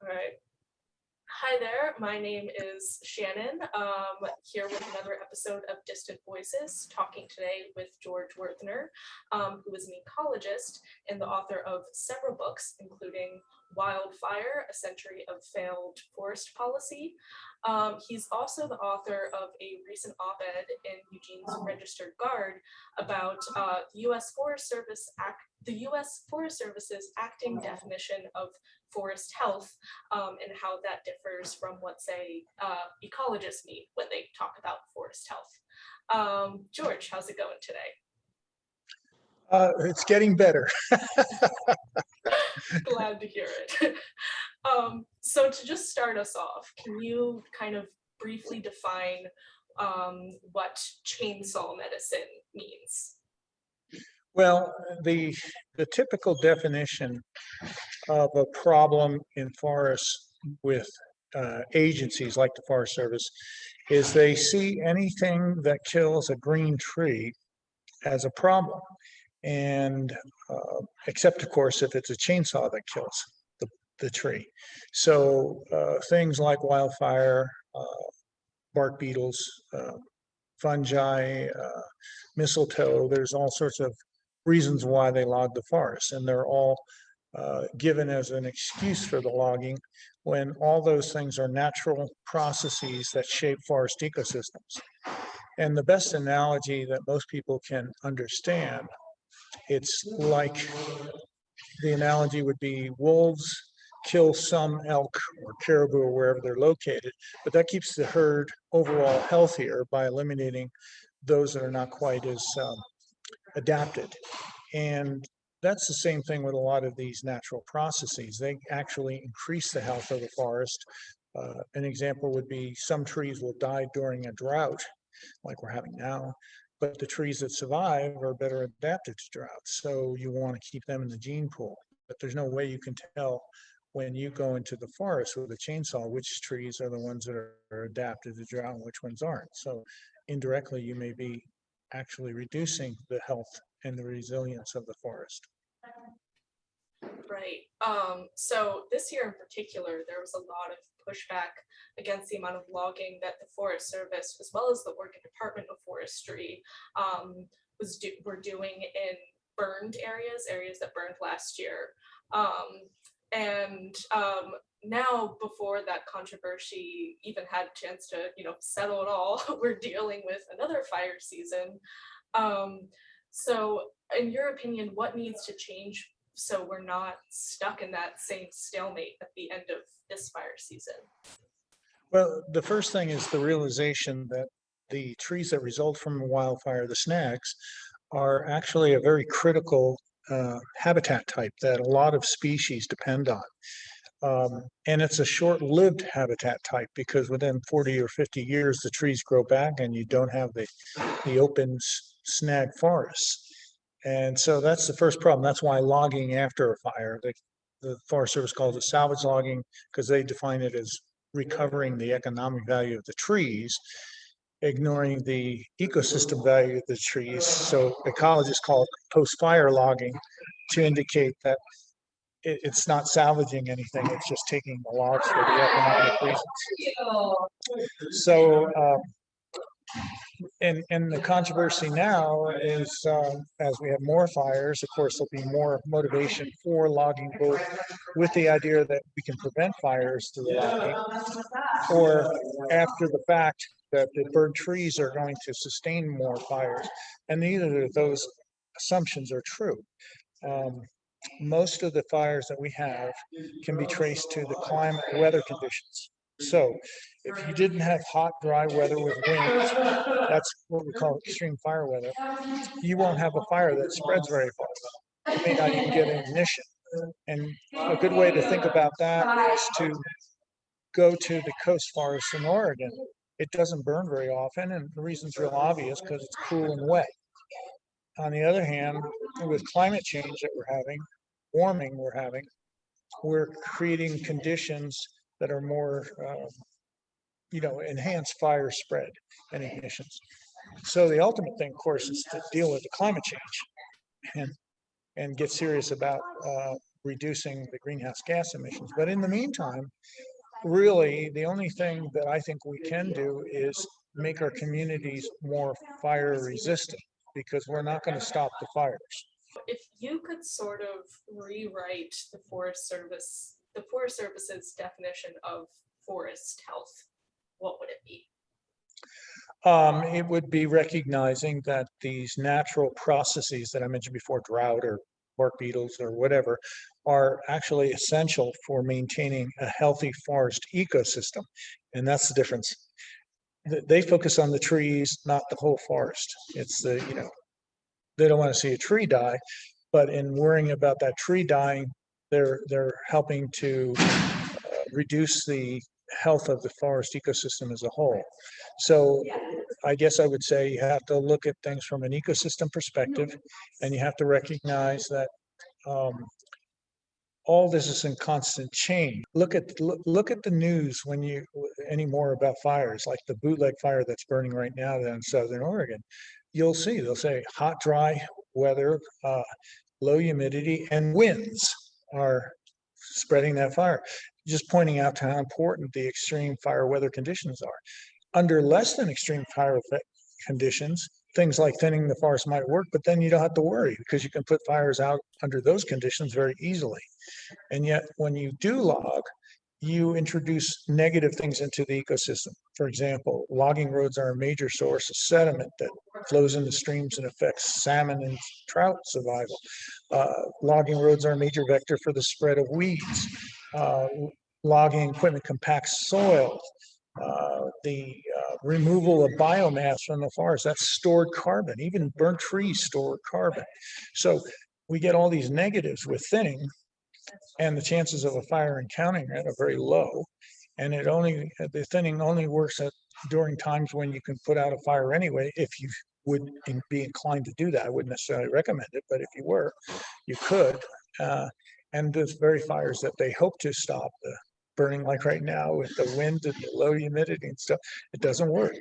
All right. Hi there, my name is Shannon, here with another episode of Distant Voices, talking today with George Wuerthner, who is an ecologist and the author of several books, including Wildfire, A Century of Failed Forest Policy. He's also the author of a recent op-ed in Eugene's Registered Guard about U.S. Forest Service the U.S. Forest Service's acting definition of forest health, and how that differs from what, say, ecologists mean when they talk about forest health. George, how's it going today? It's getting better. Glad to hear it. So to just start us off, can you kind of briefly define what chainsaw medicine means? Well, the typical definition of a problem in forests with agencies like the Forest Service is they see anything that kills a green tree as a problem. And except, of course, if it's a chainsaw that kills the tree. So things like wildfire, bark beetles, fungi, mistletoe, there's all sorts of reasons why they log the forest, and they're all given as an excuse for the logging when all those things are natural processes that shape forest ecosystems. And the best analogy that most people can understand, it's like the analogy would be wolves kill some elk or caribou or wherever they're located, but that keeps the herd overall healthier by eliminating those that are not quite as adapted. And that's the same thing with a lot of these natural processes. They actually increase the health of the forest. An example would be some trees will die during a drought, like we're having now, but the trees that survive are better adapted to drought. So you want to keep them in the gene pool. But there's no way you can tell when you go into the forest with a chainsaw which trees are the ones that are adapted to drought and which ones aren't. So indirectly, you may be actually reducing the health and the resilience of the forest. Right. So this year in particular, there was a lot of pushback against the amount of logging that the Forest Service, as well as the Oregon Department of Forestry, were doing in burned areas that burned last year. Now, before that controversy even had a chance to, settle at all, we're dealing with another fire season. So in your opinion, what needs to change so we're not stuck in that same stalemate at the end of this fire season? Well, the first thing is the realization that the trees that result from a wildfire, the snags, are actually a very critical habitat type that a lot of species depend on. And it's a short-lived habitat type because within 40 or 50 years, the trees grow back and you don't have the open snag forests. And so that's the first problem. That's why logging after a fire, the Forest Service calls it salvage logging because they define it as recovering the economic value of the trees, ignoring the ecosystem value of the trees. So ecologists call it post-fire logging to indicate that it's not salvaging anything, it's just taking the logs for the economic reasons. So, and the controversy now is as we have more fires, of course, there'll be more motivation for logging, both with the idea that we can prevent fires through logging, or after the fact that the bird trees are going to sustain more fires. And neither of those assumptions are true. Most of the fires that we have can be traced to the climate and weather conditions. So if you didn't have hot, dry weather with wind, that's what we call extreme fire weather, you won't have a fire that spreads very far. You may not even get an ignition. And a good way to think about that is to go to the coast forests in Oregon. It doesn't burn very often, and the reason's real obvious because it's cool and wet. On the other hand, with climate change that we're having, warming we're creating conditions that are more, enhance fire spread and ignitions. So the ultimate thing, of course, is to deal with the climate change and get serious about reducing the greenhouse gas emissions. But in the meantime, really, the only thing that I think we can do is make our communities more fire resistant, because we're not going to stop the fires. If you could sort of rewrite the Forest Service's definition of forest health, what would it be? It would be recognizing that these natural processes that I mentioned before, drought or bark beetles or whatever, are actually essential for maintaining a healthy forest ecosystem. And that's the difference. They focus on the trees, not the whole forest. It's they don't want to see a tree die, but in worrying about that tree dying, they're helping to reduce the health of the forest ecosystem as a whole. So I guess I would say you have to look at things from an ecosystem perspective, and you have to recognize that all this is in constant change. Look at the news when you anymore about fires, like the bootleg fire that's burning right now down in Southern Oregon. You'll see they'll say hot, dry weather, low humidity, and winds are spreading that fire. Just pointing out to how important the extreme fire weather conditions are. Under less than extreme fire conditions, things like thinning the forest might work, but then you don't have to worry because you can put fires out under those conditions very easily. And yet, when you do log, you introduce negative things into the ecosystem. For example, logging roads are a major source of sediment that flows into streams and affects salmon and trout survival. Logging roads are a major vector for the spread of weeds. Logging equipment compacts soil. The removal of biomass from the forest, that's stored carbon. Even burnt trees store carbon. So we get all these negatives with thinning, and the chances of a fire encountering it are very low. And the thinning only works during times when you can put out a fire anyway, if you would be inclined to do that. I wouldn't necessarily recommend it, but if you were, you could. And those very fires that they hope to stop, the burning like right now with the wind and the low humidity and stuff, it doesn't work.